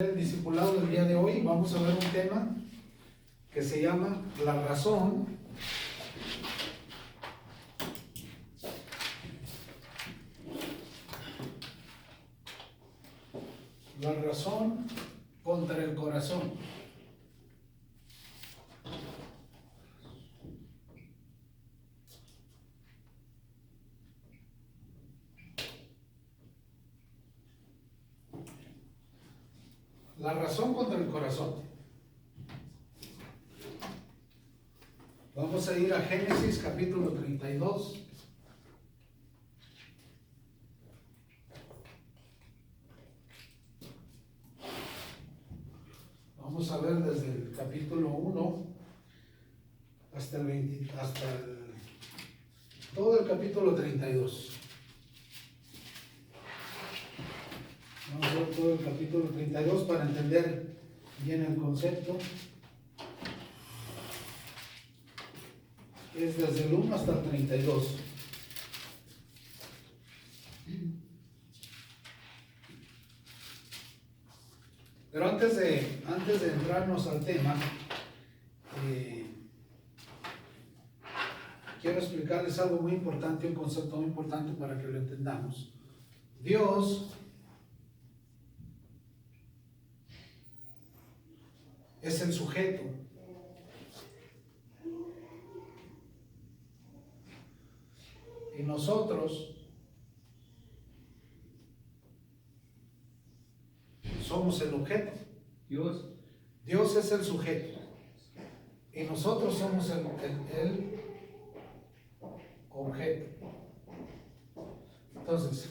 El discipulado del día de hoy vamos a ver un tema que se llama la razón contra el corazón. La razón contra el corazón. Vamos a ir a Génesis capítulo 32. Vamos a ver desde el capítulo 1 hasta el 20, todo el capítulo 32. Vamos a ver todo el capítulo 32 para entender bien el concepto. Es desde el 1 hasta el 32. Pero antes de entrarnos al tema, quiero explicarles algo muy importante, un concepto muy importante para que lo entendamos. Dios es el sujeto. Y nosotros somos el objeto. Dios es el sujeto. Y nosotros somos el objeto. Entonces,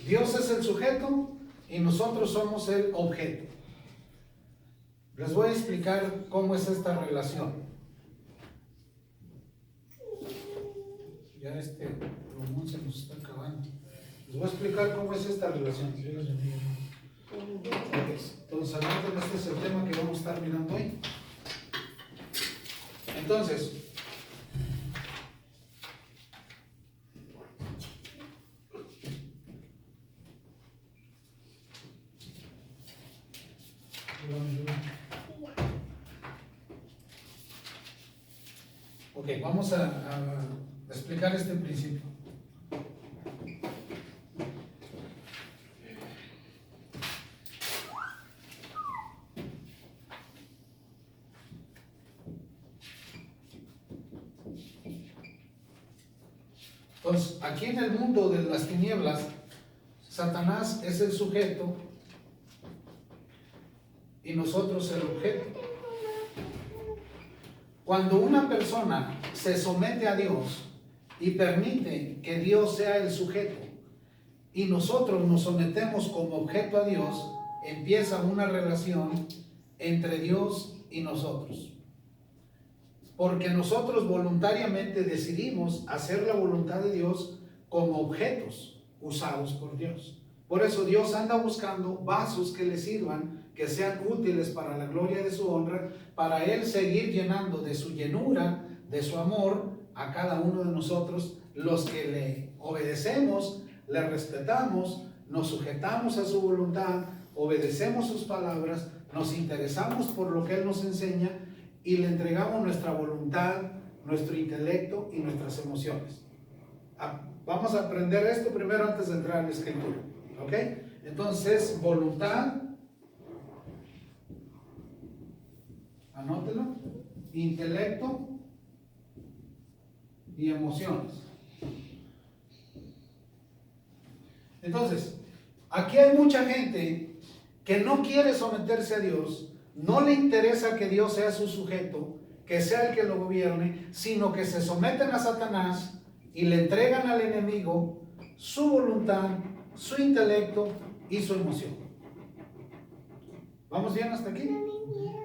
Dios es el sujeto y nosotros somos el objeto. Les voy a explicar cómo es esta relación. Ya pulmón se nos está acabando. Les voy a explicar cómo es esta relación. Entonces, este es el tema que vamos a estar mirando hoy. Entonces, vamos a explicar este principio. Entonces, aquí en el mundo de las tinieblas, Satanás es el sujeto y nosotros el objeto. Cuando una persona se somete a Dios y permite que Dios sea el sujeto y nosotros nos sometemos como objeto a Dios, empieza una relación entre Dios y nosotros. Porque nosotros voluntariamente decidimos hacer la voluntad de Dios como objetos usados por Dios. Por eso Dios anda buscando vasos que le sirvan, que sean útiles para la gloria de su honra, para Él seguir llenando de su llenura, de su amor a cada uno de nosotros, los que le obedecemos, le respetamos, nos sujetamos a su voluntad, obedecemos sus palabras, nos interesamos por lo que Él nos enseña y le entregamos nuestra voluntad, nuestro intelecto y nuestras emociones. Vamos a aprender esto primero antes de entrar a la escritura. ¿Ok? Entonces, voluntad, anótelo, intelecto y emociones. Entonces, aquí hay mucha gente que no quiere someterse a Dios, no le interesa que Dios sea su sujeto, que sea el que lo gobierne, sino que se someten a Satanás y le entregan al enemigo su voluntad, su intelecto y su emoción. ¿Vamos bien hasta aquí?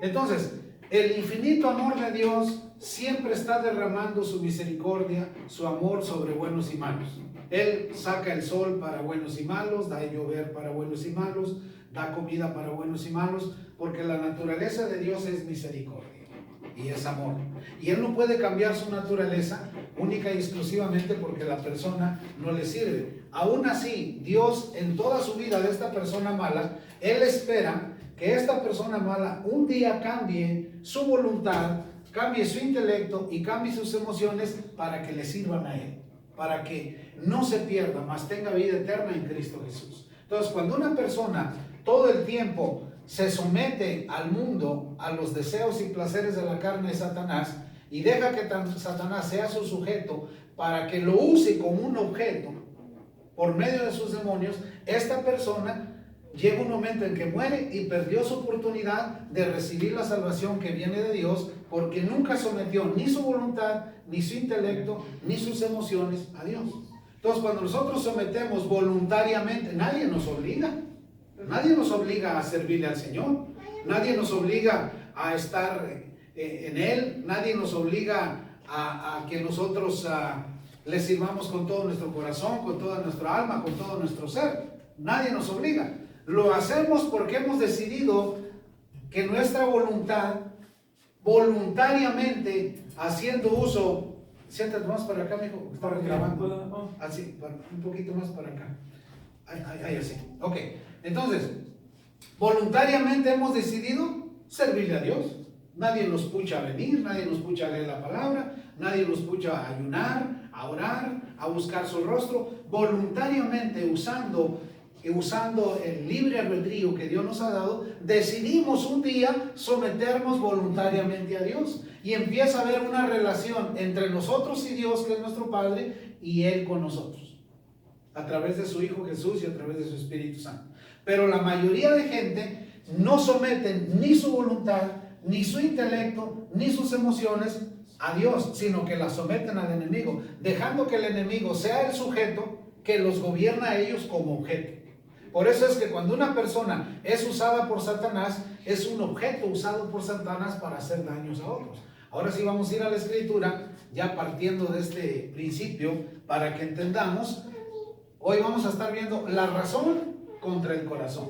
Entonces, el infinito amor de Dios siempre está derramando su misericordia, su amor sobre buenos y malos. Él saca el sol para buenos y malos, da llover para buenos y malos, da comida para buenos y malos, porque la naturaleza de Dios es misericordia y es amor. Y Él no puede cambiar su naturaleza única y exclusivamente porque la persona no le sirve. Aún así, Dios en toda su vida de esta persona mala, Él espera que esta persona mala un día cambie su voluntad, cambie su intelecto y cambie sus emociones para que le sirvan a Él, para que no se pierda, mas tenga vida eterna en Cristo Jesús. Entonces, cuando una persona todo el tiempo se somete al mundo, a los deseos y placeres de la carne de Satanás, y deja que Satanás sea su sujeto para que lo use como un objeto por medio de sus demonios, esta persona llega un momento en que muere y perdió su oportunidad de recibir la salvación que viene de Dios, porque nunca sometió ni su voluntad, ni su intelecto, ni sus emociones a Dios. Entonces, cuando nosotros sometemos voluntariamente, nadie nos obliga a servirle al Señor, nadie nos obliga a estar en Él, nadie nos obliga a que nosotros le sirvamos con todo nuestro corazón, con toda nuestra alma, con todo nuestro ser. Nadie nos obliga. Lo hacemos porque hemos decidido que nuestra voluntad, voluntariamente, haciendo uso. Siéntate más para acá, mijo, estaba grabando. Así, un poquito más para acá. Ahí así. Ok. Entonces, voluntariamente hemos decidido servirle a Dios. Nadie nos pucha a venir, nadie nos pucha a leer la palabra, nadie nos pucha a ayunar, a orar, a buscar su rostro. Voluntariamente, usando el libre albedrío que Dios nos ha dado, decidimos un día someternos voluntariamente a Dios. Y empieza a haber una relación entre nosotros y Dios, que es nuestro Padre, y Él con nosotros, a través de su Hijo Jesús y a través de su Espíritu Santo. Pero la mayoría de gente no someten ni su voluntad, ni su intelecto, ni sus emociones a Dios, sino que la someten al enemigo, dejando que el enemigo sea el sujeto que los gobierna a ellos como objeto. Por eso es que cuando una persona es usada por Satanás, es un objeto usado por Satanás para hacer daños a otros. Ahora sí vamos a ir a la Escritura, ya partiendo de este principio, para que entendamos. Hoy vamos a estar viendo la razón contra el corazón.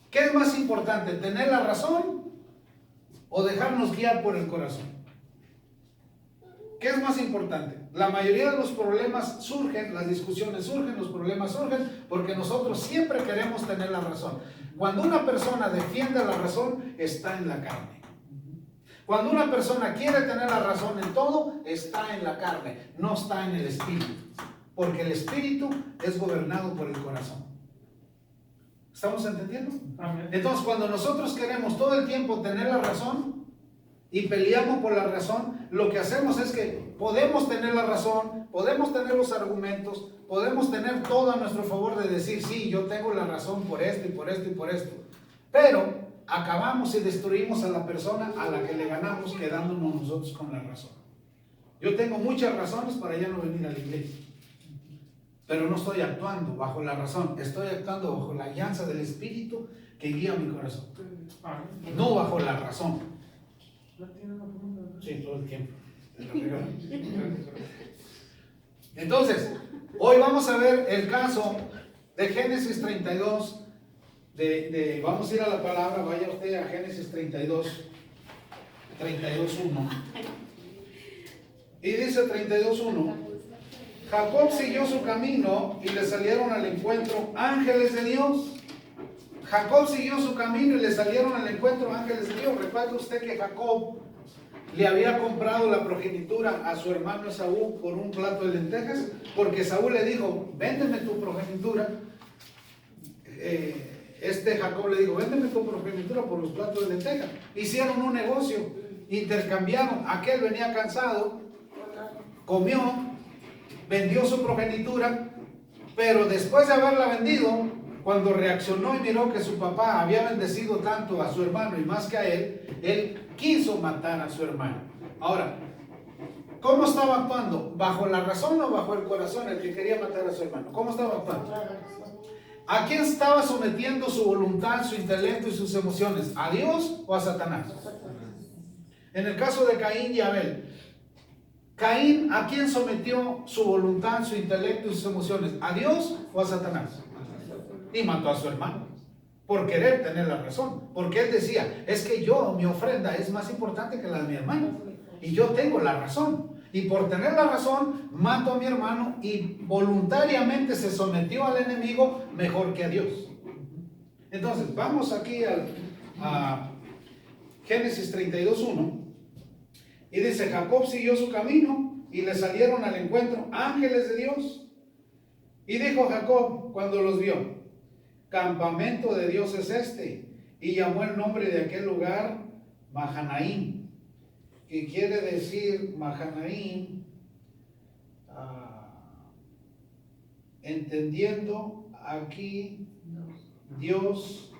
¿Qué es más importante, tener la razón o dejarnos guiar por el corazón? ¿Qué es más importante? La mayoría de los problemas surgen, las discusiones surgen, los problemas surgen porque nosotros siempre queremos tener la razón. Cuando una persona defiende la razón, está en la carne. Cuando una persona quiere tener la razón en todo, está en la carne, no está en el espíritu. Porque el espíritu es gobernado por el corazón. ¿Estamos entendiendo? Amén. Entonces, cuando nosotros queremos todo el tiempo tener la razón y peleamos por la razón, lo que hacemos es que podemos tener la razón, podemos tener los argumentos, podemos tener todo a nuestro favor de decir, sí, yo tengo la razón por esto y por esto y por esto. Pero acabamos y destruimos a la persona a la que le ganamos quedándonos nosotros con la razón. Yo tengo muchas razones para ya no venir a la iglesia, pero no estoy actuando bajo la razón, estoy actuando bajo la guianza del Espíritu que guía mi corazón, no bajo la razón. Sí, todo el tiempo. Entonces, hoy vamos a ver el caso de Génesis 32. Vamos a ir a la palabra, vaya usted a Génesis 32, 32:1. Y dice 32:1: Jacob siguió su camino y le salieron al encuentro ángeles de Dios. Jacob siguió su camino y le salieron al encuentro ángeles de Dios. Recuerda usted que Jacob le había comprado la progenitura a su hermano Esaú por un plato de lentejas, porque Esaú le dijo, véndeme tu progenitura. Jacob le dijo, véndeme tu progenitura por los platos de lentejas. Hicieron un negocio, intercambiaron. Aquel venía cansado, comió, vendió su progenitura, pero después de haberla vendido, cuando reaccionó y miró que su papá había bendecido tanto a su hermano y más que a él quiso matar a su hermano. Ahora, ¿cómo estaba actuando? ¿Bajo la razón o bajo el corazón el que quería matar a su hermano? ¿Cómo estaba actuando? ¿A quién estaba sometiendo su voluntad, su intelecto y sus emociones? ¿A Dios o a Satanás? En el caso de Caín y Abel, Caín, ¿a quién sometió su voluntad, su intelecto y sus emociones? ¿A Dios o a Satanás? Y mató a su hermano por querer tener la razón, porque él decía, es que mi ofrenda es más importante que la de mi hermano y yo tengo la razón. y por tener la razón mato a mi hermano y voluntariamente se sometió al enemigo mejor que a Dios. Entonces, vamos aquí a Génesis 32:1 y dice: Jacob siguió su camino y le salieron al encuentro ángeles de Dios. Y dijo Jacob cuando los vio: campamento de Dios es este. Y llamó el nombre de aquel lugar Mahanaim, que quiere decir Mahanaim, entendiendo aquí Dios,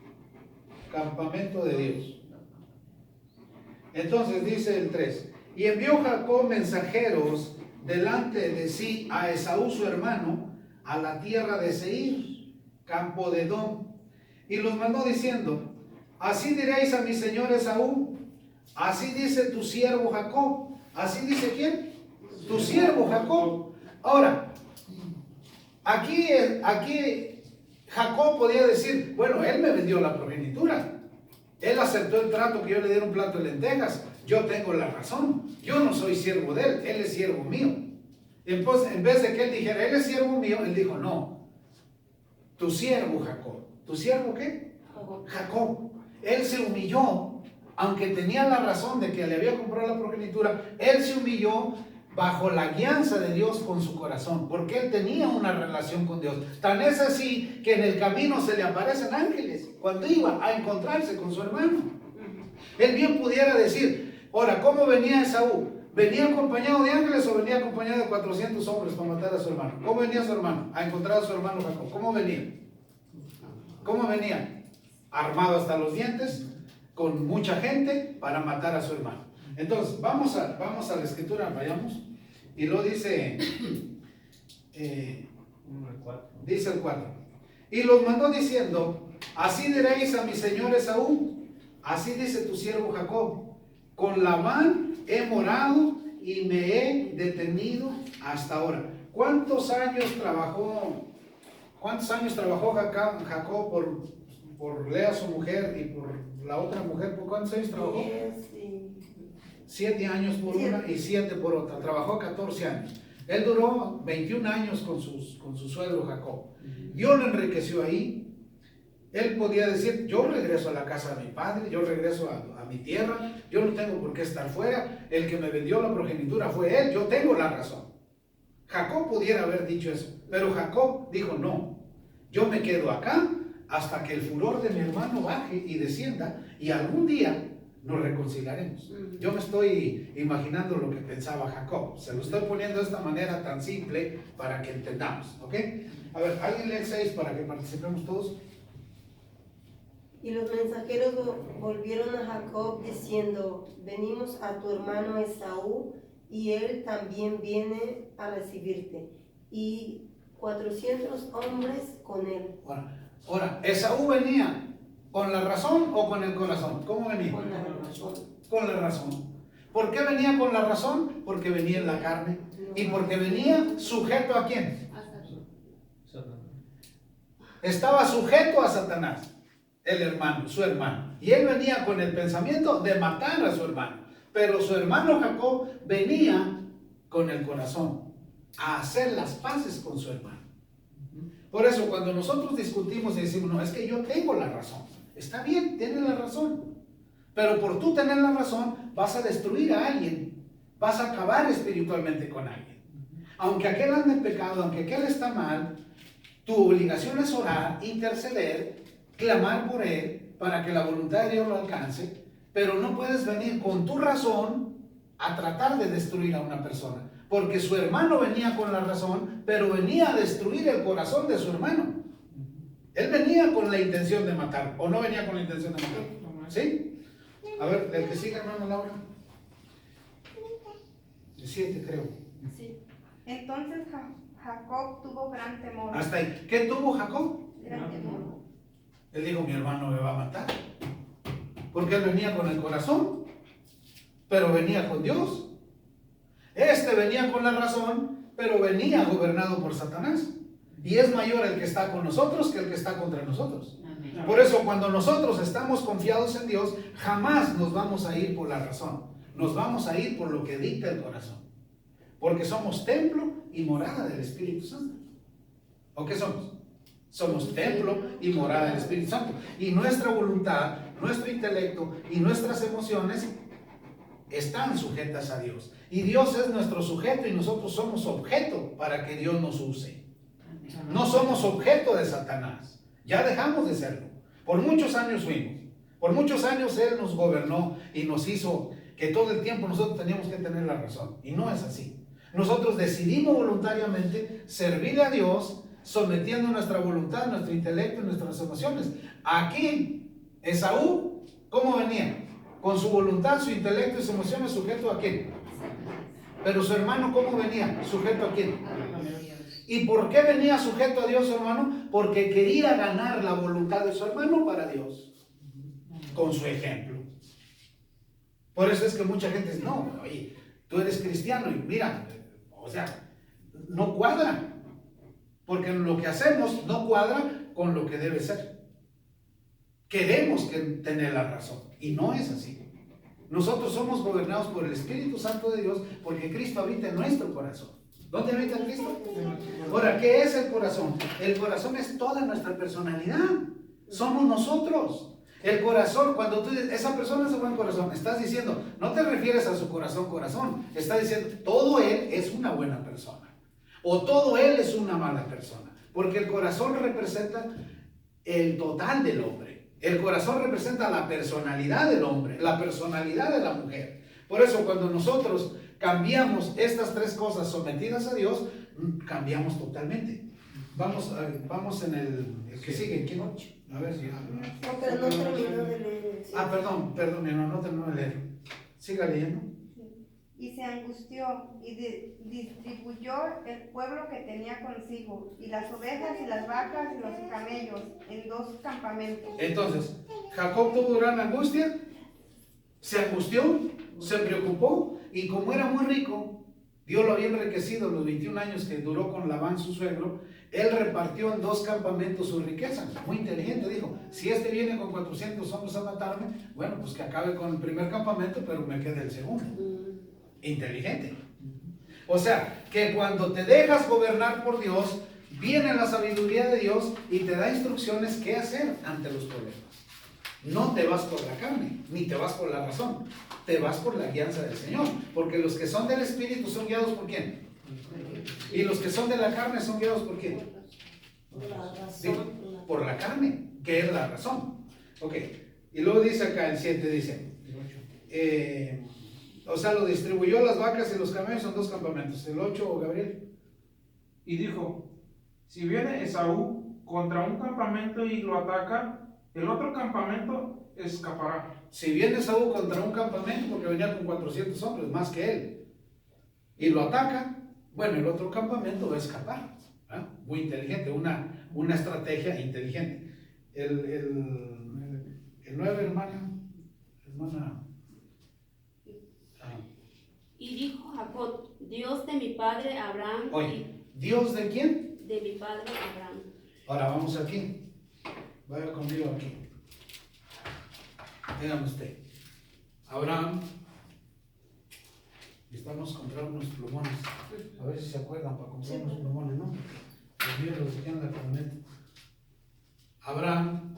campamento de Dios. Entonces dice el 3: y envió Jacob mensajeros delante de sí a Esaú su hermano, a la tierra de Seir, campo de Edom, y los mandó diciendo: así diréis a mi señor Esaú, así dice tu siervo Jacob. ¿Así dice quién? Tu siervo Jacob. Ahora, aquí Jacob podía decir: bueno, él me vendió la progenitura, él aceptó el trato que yo le diera un plato de lentejas, yo tengo la razón, yo no soy siervo de él es siervo mío. Entonces, en vez de que él dijera: él es siervo mío, él dijo: no, tu siervo Jacob. ¿Tu siervo qué? Jacob. Él se humilló, aunque tenía la razón de que le había comprado la progenitura, él se humilló bajo la guianza de Dios con su corazón, porque él tenía una relación con Dios. Tan es así que en el camino se le aparecen ángeles cuando iba a encontrarse con su hermano. Él bien pudiera decir: ahora, ¿cómo venía Esaú? ¿Venía acompañado de ángeles o venía acompañado de 400 hombres para matar a su hermano? ¿Cómo venía su hermano? A encontrar a su hermano Jacob. ¿Cómo venía? ¿Cómo venía? Armado hasta los dientes, con mucha gente para matar a su hermano. Entonces, vamos a la escritura, vayamos. Y lo dice, dice el 4. Y los mandó diciendo: así diréis a mi señor Esaú, así dice tu siervo Jacob, con Labán he morado y me he detenido hasta ahora. ¿Cuántos años trabajó Jacob por Lea su mujer y por la otra mujer? ¿Por cuántos años trabajó? 7 años por una y 7 por otra. Trabajó 14 años. Él duró 21 años con su suegro Jacob. Dios lo enriqueció ahí. Él podía decir: yo regreso a la casa de mi padre, yo regreso a mi tierra, yo no tengo por qué estar fuera, el que me vendió la progenitura fue él, yo tengo la razón. Jacob pudiera haber dicho eso, pero Jacob dijo: no, yo me quedo acá hasta que el furor de mi hermano baje y descienda, y algún día nos reconciliaremos. Yo me estoy imaginando lo que pensaba Jacob, se lo estoy poniendo de esta manera tan simple para que entendamos, ¿ok? A ver, alguien lee el 6 para que participemos todos. Y los mensajeros volvieron a Jacob diciendo: venimos a tu hermano Esaú, y él también viene a recibirte, y 400 hombres con él. Ahora, ¿Esaú venía con la razón o con el corazón? ¿Cómo venía? Con la razón. Con la razón. ¿Por qué venía con la razón? Porque venía en la carne. ¿Y porque venía sujeto a quién? Estaba sujeto a Satanás, el hermano, su hermano. Y él venía con el pensamiento de matar a su hermano. Pero su hermano Jacob venía con el corazón a hacer las paces con su hermano. Por eso cuando nosotros discutimos y decimos: no, es que yo tengo la razón. Está bien, tienes la razón. Pero por tú tener la razón vas a destruir a alguien. Vas a acabar espiritualmente con alguien. Aunque aquel ande en pecado, aunque aquel está mal, tu obligación es orar, interceder, clamar por él para que la voluntad de Dios lo alcance. Pero no puedes venir con tu razón a tratar de destruir a una persona. Porque su hermano venía con la razón, pero venía a destruir el corazón de su hermano. Él venía con la intención de matar, ¿o no venía con la intención de matar? ¿Sí? A ver, el que sigue, hermano Laura. 7, creo. Sí. Entonces Jacob tuvo gran temor. Hasta ahí. ¿Qué tuvo Jacob? Gran temor. Él dijo: mi hermano me va a matar. Porque él venía con el corazón, pero venía con Dios. Este venía con la razón, pero venía gobernado por Satanás. Y es mayor el que está con nosotros que el que está contra nosotros. Por eso cuando nosotros estamos confiados en Dios, jamás nos vamos a ir por la razón. Nos vamos a ir por lo que dicta el corazón. Porque somos templo y morada del Espíritu Santo. ¿O qué somos? Somos templo y morada del Espíritu Santo. Y nuestra voluntad, nuestro intelecto y nuestras emociones están sujetas a Dios. Y Dios es nuestro sujeto y nosotros somos objeto para que Dios nos use. No somos objeto de Satanás. Ya dejamos de serlo. Por muchos años fuimos. Por muchos años Él nos gobernó y nos hizo que todo el tiempo nosotros teníamos que tener la razón. Y no es así. Nosotros decidimos voluntariamente servirle a Dios, sometiendo nuestra voluntad, nuestro intelecto y nuestras emociones. Aquí, Esaú, ¿cómo venía? Con su voluntad, su intelecto y sus emociones, sujeto a quién. Pero su hermano, ¿cómo venía? Sujeto a quién. ¿Y por qué venía sujeto a Dios, su hermano? Porque quería ganar la voluntad de su hermano para Dios. Con su ejemplo. Por eso es que mucha gente dice, no, oye, tú eres cristiano y mira, o sea, no cuadra. Porque lo que hacemos no cuadra con lo que debe ser. Queremos tener la razón. Y no es así. Nosotros somos gobernados por el Espíritu Santo de Dios porque Cristo habita en nuestro corazón. ¿Dónde habita Cristo? Ahora, ¿qué es el corazón? El corazón es toda nuestra personalidad. Somos nosotros. El corazón, cuando tú dices, esa persona es un buen corazón, estás diciendo, no te refieres a su corazón. Estás diciendo, todo él es una buena persona. O todo él es una mala persona. Porque el corazón representa el total del hombre. El corazón representa la personalidad del hombre, la personalidad de la mujer. Por eso cuando nosotros cambiamos estas tres cosas sometidas a Dios, cambiamos totalmente. Vamos en el que sigue. ¿Quién? A ver si... No, pero no terminó de leer. Ah, perdón, no terminó de leer. Siga leyendo. Y se angustió y distribuyó el pueblo que tenía consigo, y las ovejas y las vacas y los camellos en 2 campamentos. Entonces, Jacob tuvo gran angustia, se angustió, se preocupó, y como era muy rico, Dios lo había enriquecido los 21 años que duró con Labán su suegro. Él repartió en 2 campamentos su riqueza. Muy inteligente, dijo, si este viene con 400 hombres a matarme, bueno, pues que acabe con el primer campamento, pero me quede el segundo. Inteligente. O sea, que cuando te dejas gobernar por Dios, viene la sabiduría de Dios y te da instrucciones qué hacer ante los problemas. No te vas por la carne, ni te vas por la razón, te vas por la guianza del Señor, porque los que son del Espíritu son guiados por ¿quién? Y los que son de la carne son guiados por ¿quién? Por la carne, que es la razón. Ok, y luego dice acá el 7, dice, o sea, lo distribuyó las vacas y los camellos en 2 campamentos. El 8, Gabriel. Y dijo, si viene Esaú contra un campamento y lo ataca, el otro campamento escapará. Si viene Esaú contra un campamento, porque venía con 400 hombres, más que él, y lo ataca, bueno, el otro campamento va a escapar. ¿Ah? Muy inteligente, una estrategia inteligente. El 9, hermana. Y dijo Jacob, Dios de mi padre Abraham. Oye, ¿Dios de quién? De mi padre Abraham. Ahora vamos aquí. Vaya conmigo aquí. Dígame usted. Abraham. Estamos comprando unos plumones. A ver si se acuerdan para comprar unos plumones, ¿no? Los míos los dejé en la camioneta. Abraham.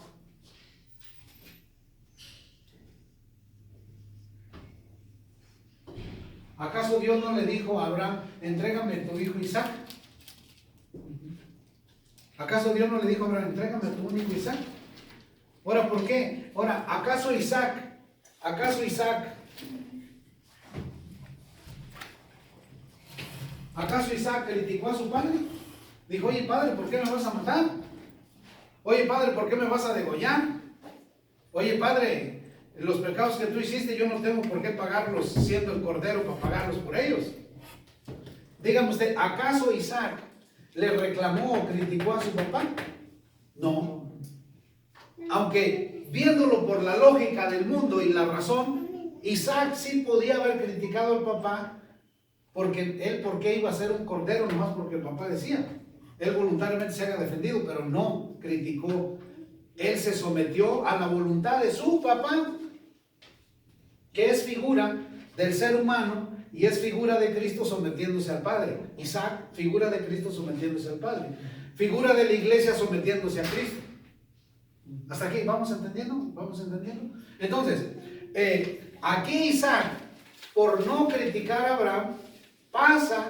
¿Acaso Dios no le dijo a Abraham, entrégame a tu hijo Isaac? ¿Acaso Dios no le dijo a Abraham, entrégame a tu único Isaac? Ahora, ¿por qué? Ahora, ¿acaso Isaac criticó a su padre? Dijo, oye padre, ¿por qué me vas a matar? Oye padre, ¿por qué me vas a degollar? Oye padre, los pecados que tú hiciste yo no tengo por qué pagarlos siendo el cordero para pagarlos por ellos. Dígame usted, ¿acaso Isaac le reclamó o criticó a su papá? No. Aunque viéndolo por la lógica del mundo y la razón, Isaac sí podía haber criticado al papá porque él, ¿por qué iba a ser un cordero? Nomás porque el papá decía. Él voluntariamente se haya defendido, pero no criticó. Él se sometió a la voluntad de su papá, que es figura del ser humano y es figura de Cristo sometiéndose al Padre. Isaac, figura de Cristo sometiéndose al Padre. Figura de la iglesia sometiéndose a Cristo. Hasta aquí, ¿vamos entendiendo? ¿Vamos entendiendo? Entonces, aquí Isaac, por no criticar a Abraham, pasa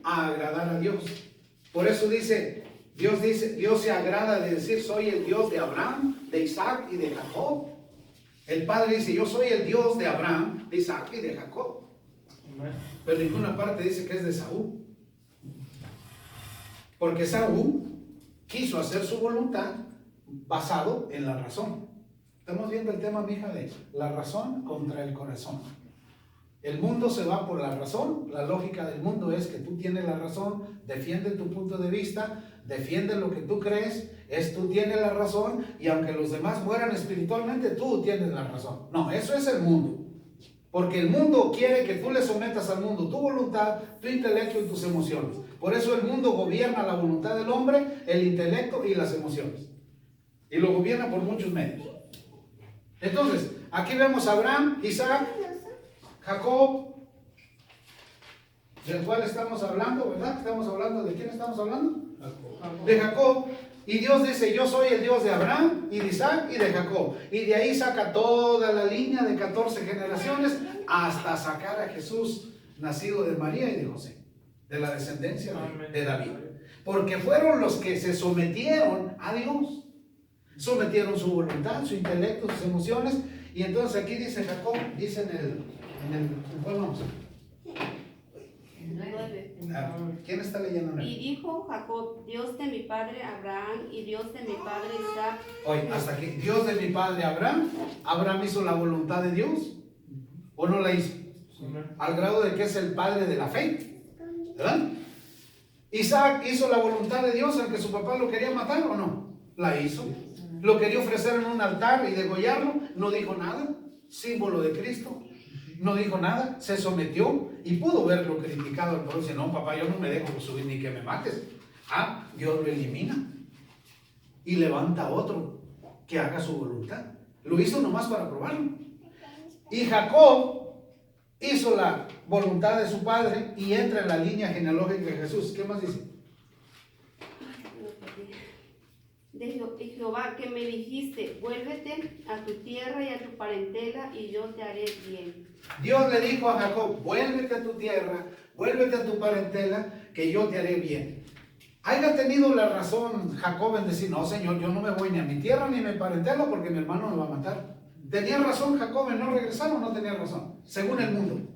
a agradar a Dios. Por eso dice, Dios se agrada de decir, soy el Dios de Abraham, de Isaac y de Jacob. El Padre dice, yo soy el Dios de Abraham, de Isaac y de Jacob. Pero en ninguna parte dice que es de Saúl. Porque Saúl quiso hacer su voluntad basado en la razón. Estamos viendo el tema, mija, de la razón contra el corazón. El mundo se va por la razón. La lógica del mundo es que tú tienes la razón, defiende tu punto de vista, defiende lo que tú crees, tú tienes la razón, y aunque los demás mueran espiritualmente, tú tienes la razón. No, eso es el mundo. Porque el mundo quiere que tú le sometas al mundo tu voluntad, tu intelecto y tus emociones. Por eso el mundo gobierna la voluntad del hombre, el intelecto y las emociones. Y lo gobierna por muchos medios. Entonces, aquí vemos a Abraham, Isaac, Jacob, del cual estamos hablando, ¿verdad? Estamos hablando, ¿de quién estamos hablando? De Jacob. Y Dios dice, yo soy el Dios de Abraham y de Isaac y de Jacob. Y de ahí saca toda la línea de 14 generaciones hasta sacar a Jesús, nacido de María y de José, de la descendencia de David. Porque fueron los que se sometieron a Dios. Sometieron su voluntad, su intelecto, sus emociones. Y entonces aquí dice Jacob, dice ¿cuál vamos? 9. ¿Quién está leyendo? Y dijo Jacob, Dios de mi padre Abraham y Dios de mi padre Isaac. Oye, hasta aquí, Dios de mi padre Abraham. ¿Abraham hizo la voluntad de Dios? ¿O no la hizo? Al grado de que es el padre de la fe, ¿verdad? Isaac hizo la voluntad de Dios, aunque su papá lo quería matar, ¿o no? La hizo. Lo quería ofrecer en un altar y degollarlo, no dijo nada. Símbolo de Cristo. No dijo nada, se sometió y pudo verlo criticado al pueblo. Dice, no, papá, yo no me dejo subir ni que me mates. Dios lo elimina y levanta a otro que haga su voluntad. Lo hizo nomás para probarlo. Y Jacob hizo la voluntad de su padre y entra en la línea genealógica de Jesús. ¿Qué más dice? De Jehová, que me dijiste, vuélvete a tu tierra y a tu parentela y yo te haré bien. Dios le dijo a Jacob, vuélvete a tu tierra, vuélvete a tu parentela, que yo te haré bien. Haya tenido la razón Jacob en decir, no, Señor, yo no me voy ni a mi tierra ni a mi parentela porque mi hermano me va a matar. ¿Tenía razón Jacob en no regresar o no tenía razón? Según el mundo.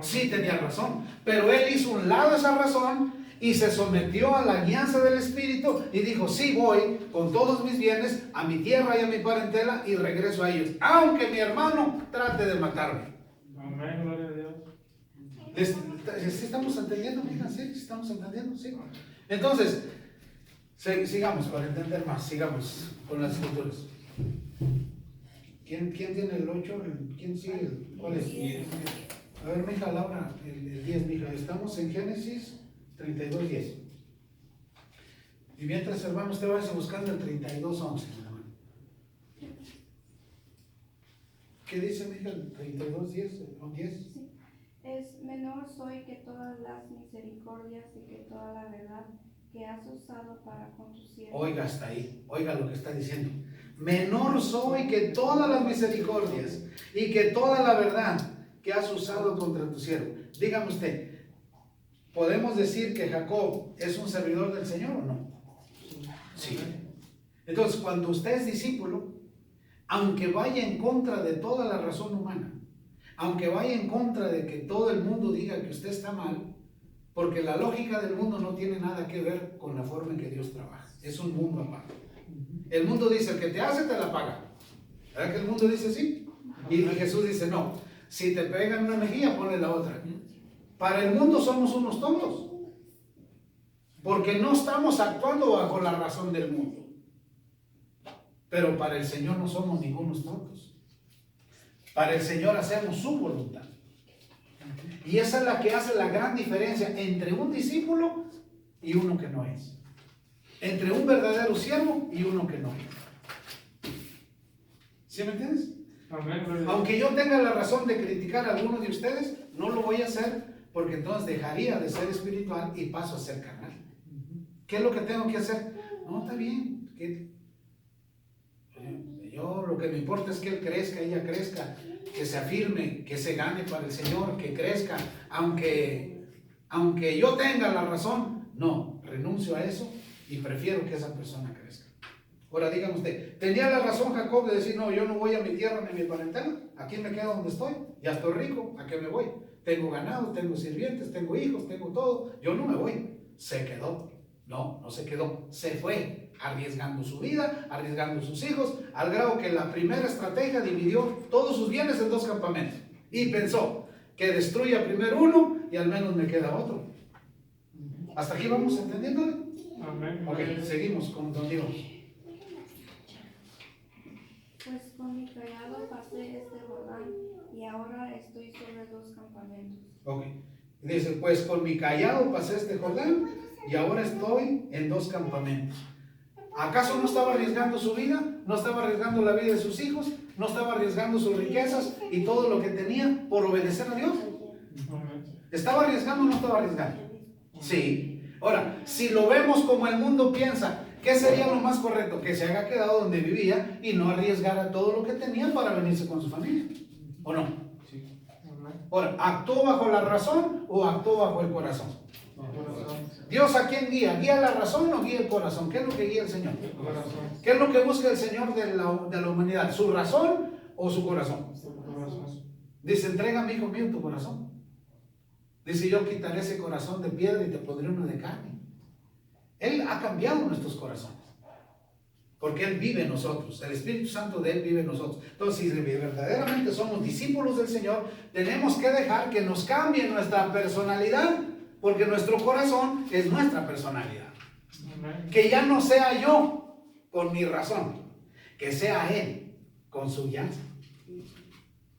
Sí tenía razón, pero él hizo un lado esa razón y se sometió a la guianza del Espíritu y dijo, sí voy con todos mis bienes a mi tierra y a mi parentela y regreso a ellos, aunque mi hermano trate de matarme. Amén, gloria a Dios. ¿Sí estamos entendiendo? ¿Sí estamos entendiendo? Sí. Entonces, sigamos para entender más, sigamos con las escrituras. ¿Quién tiene el 8? ¿Quién sigue? ¿Cuál es? A ver, mija Laura, el 10, mija. Estamos en Génesis 32:10. Y mientras, hermano, usted vaya buscando el 32:11. ¿Qué dice, mija, el 32:10 o 10? Sí. Es menor soy que todas las misericordias y que toda la verdad que has usado para con tu siervo. Oiga hasta ahí, oiga lo que está diciendo. Menor soy que todas las misericordias y que toda la verdad que has usado contra tu siervo. Dígame usted, ¿podemos decir que Jacob es un servidor del Señor o no? Sí. Entonces, cuando usted es discípulo, aunque vaya en contra de toda la razón humana, aunque vaya en contra de que todo el mundo diga que usted está mal, porque la lógica del mundo no tiene nada que ver con la forma en que Dios trabaja. Es un mundo aparte. El mundo dice, el que te hace te la paga. ¿Verdad que el mundo dice sí? Y Jesús dice, no, si te pegan una mejilla, ponle la otra. Para el mundo somos unos tontos, porque no estamos actuando bajo la razón del mundo. Pero para el Señor no somos ningunos tontos. Para el Señor hacemos su voluntad. Y esa es la que hace la gran diferencia entre un discípulo y uno que no es. Entre un verdadero siervo y uno que no es. ¿Sí me entiendes? Amén. Gloria a Dios. Aunque yo tenga la razón de criticar a alguno de ustedes, no lo voy a hacer porque entonces dejaría de ser espiritual y paso a ser carnal. ¿Qué es lo que tengo que hacer? No, está bien. Yo lo que me importa es que él crezca, ella crezca, que se afirme, que se gane para el Señor, que crezca, aunque yo tenga la razón. No, renuncio a eso y prefiero que esa persona crezca. Ahora dígame usted, ¿tenía la razón Jacob de decir, no, yo no voy a mi tierra ni a mi parentela? Aquí me quedo donde estoy, ya estoy rico, ¿a qué me voy? Tengo ganado, tengo sirvientes, tengo hijos, tengo todo, yo no me voy. Se quedó. No, no se quedó, se fue, arriesgando su vida, arriesgando sus hijos, al grado que la primera estrategia dividió todos sus bienes en 2 campamentos. Y pensó que destruya primero uno y al menos me queda otro. ¿Hasta aquí vamos entendiéndole? Amén. Ok, seguimos con don Dios. Pues con mi callado pasé este Jordán y ahora estoy sobre 2 campamentos. Ok, dice, pues con mi callado pasé este Jordán y ahora estoy en 2 campamentos. ¿Acaso no estaba arriesgando su vida? ¿No estaba arriesgando la vida de sus hijos? ¿No estaba arriesgando sus riquezas y todo lo que tenía por obedecer a Dios? ¿Estaba arriesgando o no estaba arriesgando? Sí. Ahora, si lo vemos como el mundo piensa, ¿qué sería lo más correcto? Que se haya quedado donde vivía y no arriesgara todo lo que tenía para venirse con su familia. ¿O no? Sí. Amén. Ahora, ¿actuó bajo la razón o actuó bajo el corazón? Dios, ¿a quién guía? ¿Guía la razón o guía el corazón? ¿Qué es lo que guía el Señor? Corazón. ¿Qué es lo que busca el Señor de la humanidad? ¿Su razón o su corazón? Corazón. Dice, entrégame, hijo mío, tu corazón. Dice, yo quitaré ese corazón de piedra y te pondré uno de carne. Él ha cambiado nuestros corazones. Porque Él vive en nosotros. El Espíritu Santo de Él vive en nosotros. Entonces, si verdaderamente somos discípulos del Señor, tenemos que dejar que nos cambie nuestra personalidad. Porque nuestro corazón es nuestra personalidad. Amén. Que ya no sea yo con mi razón, que sea Él con su llanto.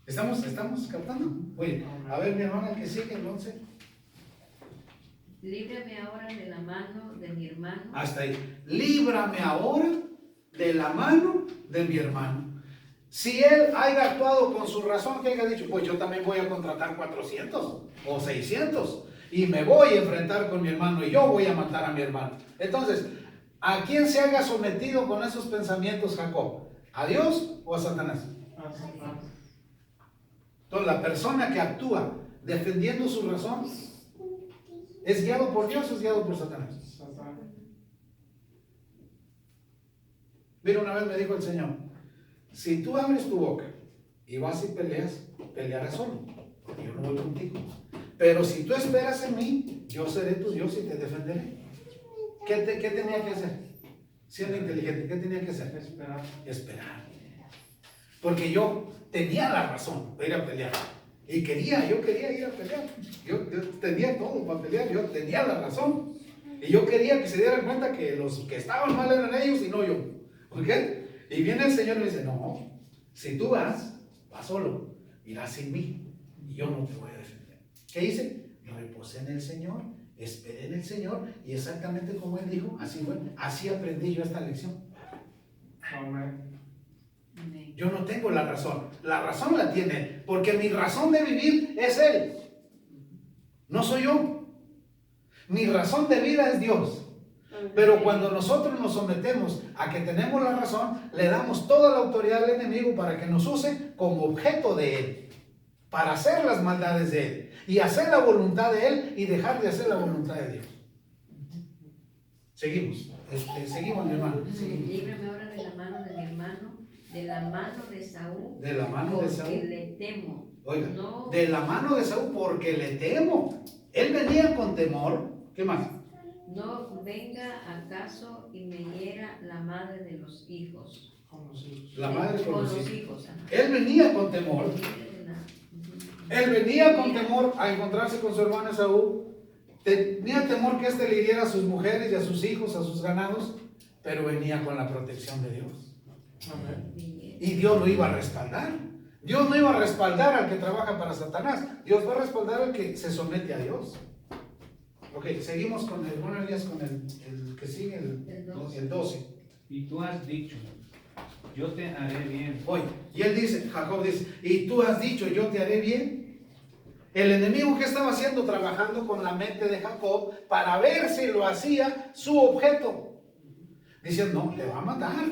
¿Estamos captando? Oye, a ver, mi hermana, que sigue el 11. Líbrame ahora de la mano de mi hermano. Hasta ahí. Líbrame ahora de la mano de mi hermano. Si él haya actuado con su razón, que haya dicho, pues yo también voy a contratar 400 o 600 y me voy a enfrentar con mi hermano y yo voy a matar a mi hermano. Entonces, ¿a quién se haya sometido con esos pensamientos Jacob? ¿A Dios o a Satanás? Entonces, la persona que actúa defendiendo su razón, ¿es guiado por Dios o es guiado por Satanás? Mira, una vez me dijo el Señor, si tú abres tu boca y vas y peleas, pelearás solo, porque yo no voy contigo. Pero si tú esperas en mí, yo seré tu Dios y te defenderé. ¿Qué tenía que hacer? Siendo inteligente, ¿qué tenía que hacer? Esperar. Esperar. Porque yo tenía la razón de ir a pelear. Y yo quería ir a pelear. Yo tenía todo para pelear, yo tenía la razón. Y yo quería que se dieran cuenta que los que estaban mal eran ellos y no yo. ¿Ok? Y viene el Señor y me dice, no, si tú vas solo, irás sin mí. Y yo no te voy a defender. ¿Qué hice? Reposé en el Señor, esperé en el Señor. Y exactamente como Él dijo, así fue. Así aprendí yo esta lección. Amén. Yo no tengo la razón la tiene Él, porque mi razón de vivir es Él, no soy yo. Mi razón de vida es Dios. Pero cuando nosotros nos sometemos a que tenemos la razón, le damos toda la autoridad al enemigo para que nos use como objeto de Él, para hacer las maldades de Él y hacer la voluntad de Él y dejar de hacer la voluntad de Dios. Seguimos, mi hermano. Seguimos. Líbrame ahora de la mano de mi hermano, de la mano de Saúl, De la mano de porque Saúl. le temo. Oiga, No, de la mano de Saúl porque le temo. Él venía con temor. ¿Qué más? no venga acaso y me hiera la madre de los hijos. Con los hijos. La madre con los hijos. hijos. Ajá. Él venía con temor. Él venía con temor a encontrarse con su hermano Esaú. Tenía temor que éste le hiriera a sus mujeres y a sus hijos, a sus ganados, pero venía con la protección de Dios. Amén. Y Dios lo iba a respaldar. Dios no iba a respaldar al que trabaja para Satanás. Dios va a respaldar al que se somete a Dios. Ok, seguimos con el, buenos días con el que sigue, el 12. Y tú has dicho, yo te haré bien. Hoy, y él dice, Jacob dice, y tú has dicho, yo te haré bien. El enemigo que estaba haciendo, trabajando con la mente de Jacob para ver si lo hacía su objeto. Diciendo, no, te va a matar.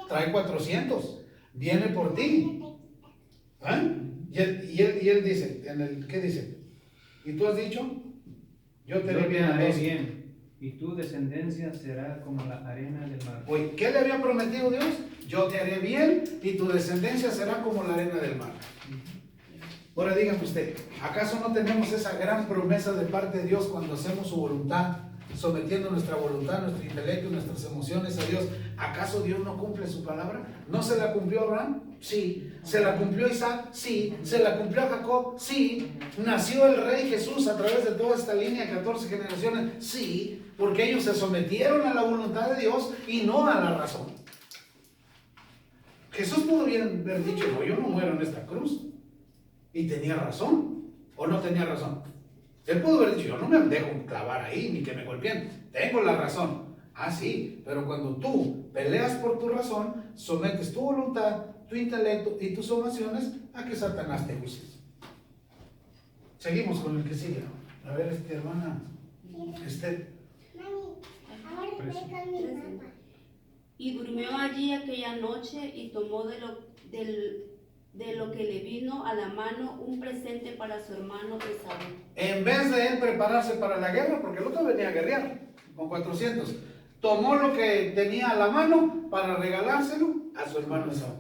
Trae 400. Viene por ti. ¿Eh? Y él dice, ¿qué dice? ¿Y tú has dicho? Yo te haré bien. Y tu descendencia será como la arena del mar. Oye, ¿qué le había prometido Dios? Yo te haré bien y tu descendencia será como la arena del mar. Ahora dígame usted, ¿acaso no tenemos esa gran promesa de parte de Dios cuando hacemos su voluntad, sometiendo nuestra voluntad, nuestro intelecto, nuestras emociones a Dios? ¿Acaso Dios no cumple su palabra? ¿No se la cumplió a Abraham? Sí. ¿Se la cumplió a Isaac? Sí. ¿Se la cumplió a Jacob? Sí. ¿Nació el Rey Jesús a través de toda esta línea de 14 generaciones? Sí. Porque ellos se sometieron a la voluntad de Dios y no a la razón. Jesús pudo bien haber dicho, no, yo no muero en esta cruz. Y tenía razón, o no tenía razón. Él pudo haber dicho, yo no me dejo clavar ahí, ni que me golpeen. Tengo la razón. Ah, sí, pero cuando tú peleas por tu razón, sometes tu voluntad, tu intelecto y tus emociones a que Satanás te juzgue. Seguimos con el que sigue. A ver, hermana Esther. Y durmió allí aquella noche y tomó de lo que le vino a la mano un presente para su hermano Esaú. En vez de él prepararse para la guerra, porque el otro venía a guerrear con 400, tomó lo que tenía a la mano para regalárselo a su hermano Esaú.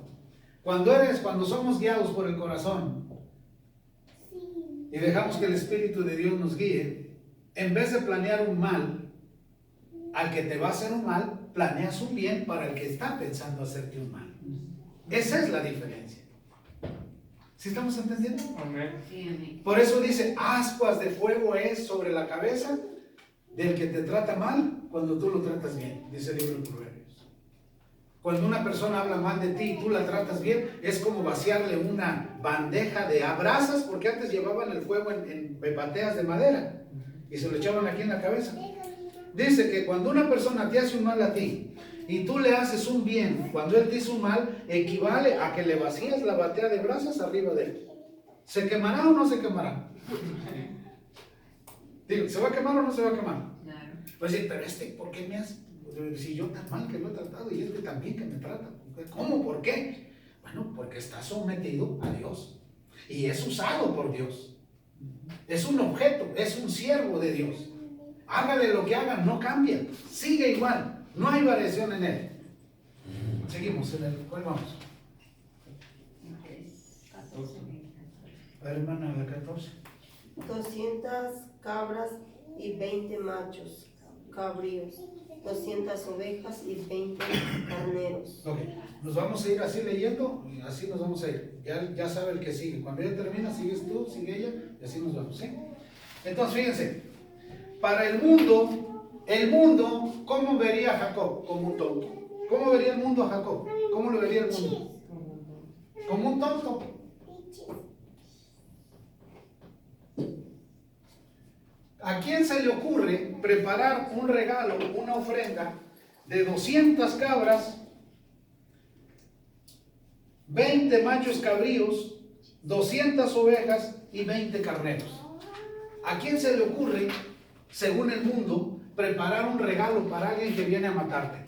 Cuando somos guiados por el corazón y dejamos que el Espíritu de Dios nos guíe, en vez de planear un mal al que te va a hacer un mal, planeas un bien para el que está pensando hacerte un mal. Esa es la diferencia. ¿Sí estamos entendiendo? Amén. Sí, amén. Por eso dice, ascuas de fuego es sobre la cabeza del que te trata mal cuando tú lo tratas bien, dice el libro de Proverbios. Cuando una persona habla mal de ti y tú la tratas bien, es como vaciarle una bandeja de brasas, porque antes llevaban el fuego en bateas de madera y se lo echaban aquí en la cabeza. Dice que cuando una persona te hace un mal a ti y tú le haces un bien, cuando él te hizo un mal, equivale a que le vacías la batea de brasas arriba de él. ¿Se quemará o no se quemará? Digo, ¿se va a quemar o no se va a quemar? Claro. Pues sí, pero ¿por qué me hace? Si yo tan mal que lo he tratado y también que me trata. ¿Cómo? ¿Por qué? Bueno, porque está sometido a Dios y es usado por Dios. Es un objeto, es un siervo de Dios. Hágale lo que hagan, no cambia, sigue igual, no hay variación en él. Seguimos, ¿cuál vamos? A ver, hermana, la 14. 200 cabras y 20 machos cabríos, 200 ovejas y 20 carneros. Ok, nos vamos a ir así leyendo y así nos vamos a ir. Ya sabe el que sigue. Cuando ella termina, sigues tú, sigue ella y así nos vamos, ¿sí? Entonces, fíjense, para el mundo, ¿cómo vería a Jacob? Como un tonto. ¿Cómo vería el mundo a Jacob? ¿Cómo lo vería el mundo? Como un tonto. ¿A quién se le ocurre preparar un regalo, una ofrenda de 200 cabras, 20 machos cabríos, 200 ovejas y 20 carneros? ¿A quién se le ocurre, según el mundo, preparar un regalo para alguien que viene a matarte?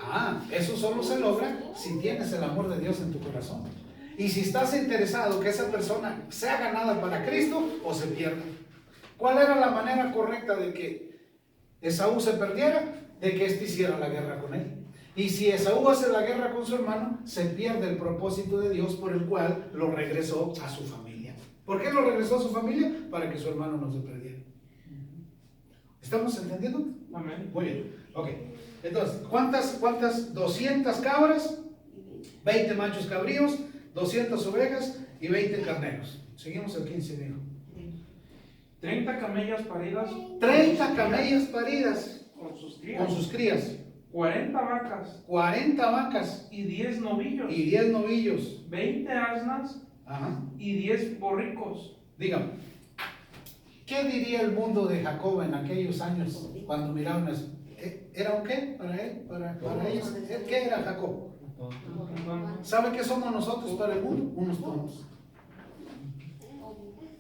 Ah, eso solo se logra si tienes el amor de Dios en tu corazón. Y si estás interesado que esa persona sea ganada para Cristo o se pierda. ¿Cuál era la manera correcta de que Esaú se perdiera? De que éste hiciera la guerra con él. Y si Esaú hace la guerra con su hermano, se pierde el propósito de Dios por el cual lo regresó a su familia. ¿Por qué lo regresó a su familia? Para que su hermano no se perdiera. ¿Estamos entendiendo? Amén. Muy bien, ok. Entonces, ¿cuántas? 200 cabras, 20 machos cabríos, 200 ovejas y 20 carneros. Seguimos el 15, dijo. 30 camellas paridas 30 camellas paridas con sus crías. con sus crías. 40 vacas 40 vacas y 10 novillos. y 10 novillos. 20 asnas Ajá. y 10 borricos. Dígame, ¿qué diría el mundo de Jacob en aquellos años cuando miraban eso? ¿Era un qué para él? Para ellos. ¿Qué era Jacob? ¿Sabe qué somos nosotros para el mundo? Unos tontos.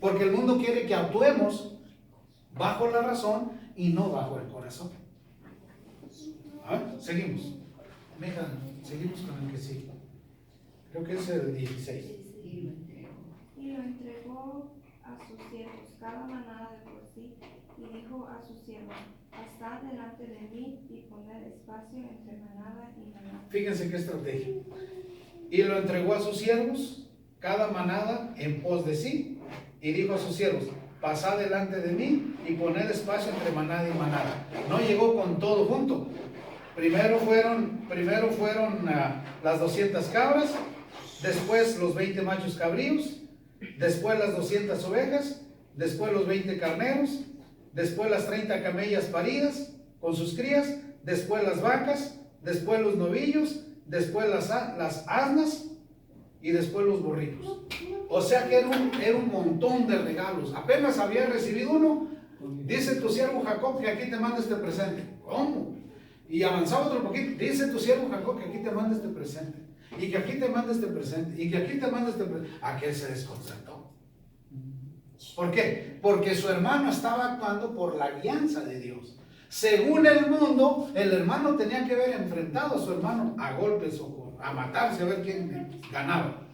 Porque el mundo quiere que actuemos bajo la razón y no bajo el corazón. A ver, seguimos. Mira, seguimos con el que sigue. Creo que es el 16. Y lo entregó a sus siervos, cada manada de por sí, y dijo a sus siervos: pasad delante de mí y poned espacio entre manada y manada. Fíjense qué estrategia. Y lo entregó a sus siervos, cada manada en pos de sí, y dijo a sus siervos: pasad delante de mí y poned espacio entre manada y manada. No llegó con todo junto. Primero fueron las 200 cabras, después los 20 machos cabríos, después las 200 ovejas, después los 20 carneros, después las 30 camellas paridas con sus crías, después las vacas, después los novillos, después las asnas y después los borrigos. O sea que era un montón de regalos. Apenas había recibido uno. Dice tu siervo Jacob que aquí te manda este presente. ¿Cómo? Y avanzaba otro poquito. Dice tu siervo Jacob que aquí te manda este presente. Y que aquí te manda este presente. Y que aquí te manda este presente. Aquel se desconcertó. ¿Por qué? Porque su hermano estaba actuando por la guianza de Dios. Según el mundo, el hermano tenía que haber enfrentado a su hermano a golpes o a matarse, a ver quién ganaba.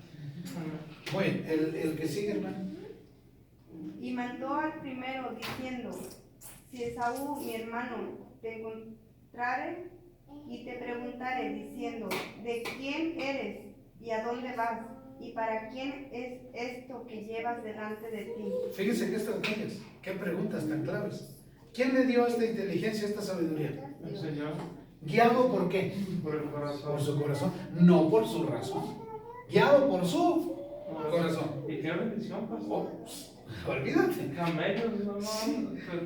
Muy bien, el que sigue, hermano. Y mandó al primero diciendo: si Esaú, mi hermano, te encontrare y te preguntare diciendo: ¿de quién eres y a dónde vas? ¿Y para quién es esto que llevas delante de ti? Fíjense qué estrategias, qué preguntas tan claves. ¿Quién le dio esta inteligencia, esta sabiduría? El Señor, ¿Guiado por qué? por el corazón. Por su corazón, no por su razón. Guiado por su corazón. Y qué bendición, pastor. Oh, olvídate. Camellos, no,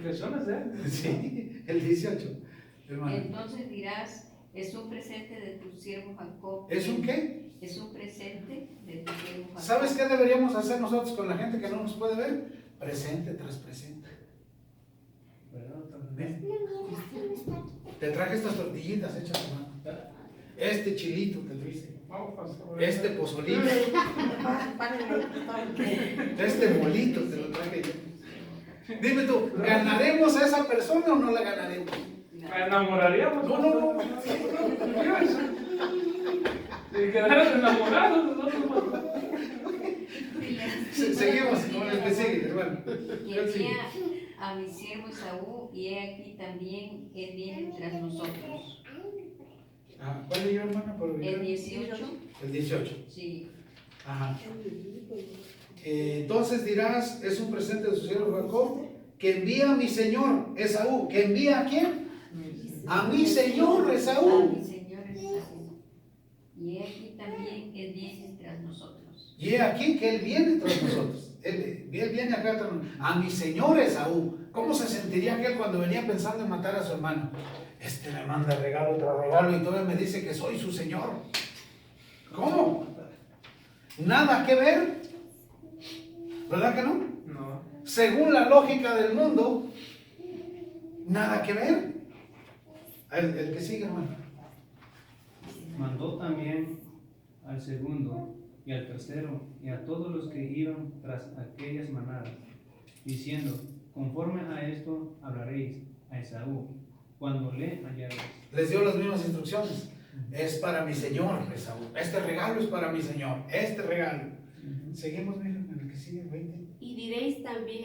creaciones de él. Sí, el 18, hermano. Entonces dirás: es un presente de tu siervo Jacob. ¿Es un qué? Es un presente de tu siervo Jacob. ¿Sabes qué deberíamos hacer nosotros con la gente que no nos puede ver? Presente tras presente. Ven. Te traje estas tortillitas hechas a mano. Este chilito te lo hice. Vamos, pastor. Este pozolito. Este molito te lo traje yo. Dime tú, ¿ganaremos a esa persona o no la ganaremos? ¿Me enamoraríamos? No. Si quedaras enamorados, nosotros. Seguimos con el que sigue, hermano. Y envía a mi siervo Esaú, y he aquí también él viene tras nosotros. ¿Cuál leyó, hermano? El 18. El 18. Sí. Ajá. Entonces dirás: es un presente de su siervo Jacob, que envía a mi señor Esaú. ¿Que envía a quién? A mi señor A Esaú. mi señor Esaú. Y he aquí también él viene tras nosotros. Y he aquí que él viene tras nosotros. Él viene acá tras nosotros. A mi señor Esaú. ¿Cómo se sentiría aquel cuando venía pensando en matar a su hermano? Este me manda regalo tras regalo y todavía me dice que soy su señor. ¿Cómo? Nada que ver. ¿Verdad que no? No. Según la lógica del mundo, nada que ver. El que sigue, hermano. Mandó también al segundo y al tercero y a todos los que iban tras aquellas manadas, diciendo: conforme a esto hablaréis a Esaú cuando le hallaréis. Les dio las mismas instrucciones. Es para mi señor Esaú. Este regalo es para mi señor. Este regalo. Seguimos, mira, en el que sigue, 20. Y diréis también